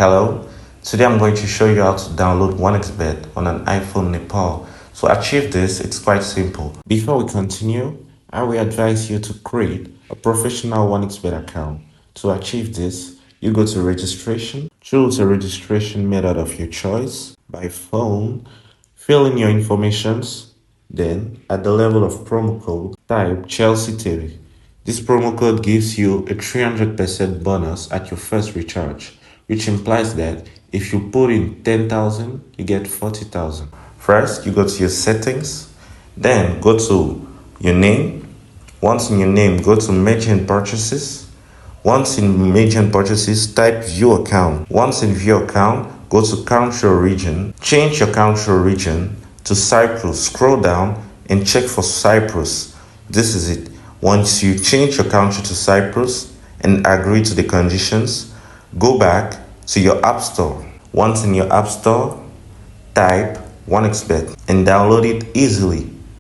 Hello, today I'm going to show you how to download 1xBet on an iPhone Nepal. To achieve this, it's quite simple. Before we continue, I will advise you to create a professional 1xBet account. To achieve this, you go to registration, choose a registration method of your choice by phone, fill in your informations, then at the level of promo code, type Chelsea TV. This promo code gives you a 300% bonus at your first recharge, which implies that if you put in 10,000, you get 40,000. First, you go to your settings, then go to your name. Once in your name, go to merchant purchases. Once in merchant purchases, type view account. Once in view account, go to country or region. Change your country or region to Cyprus. Scroll down and check for Cyprus. This is it. Once you change your country to Cyprus and agree to the conditions, go back to your App Store. Once in your App Store, type 1xBet and download it easily.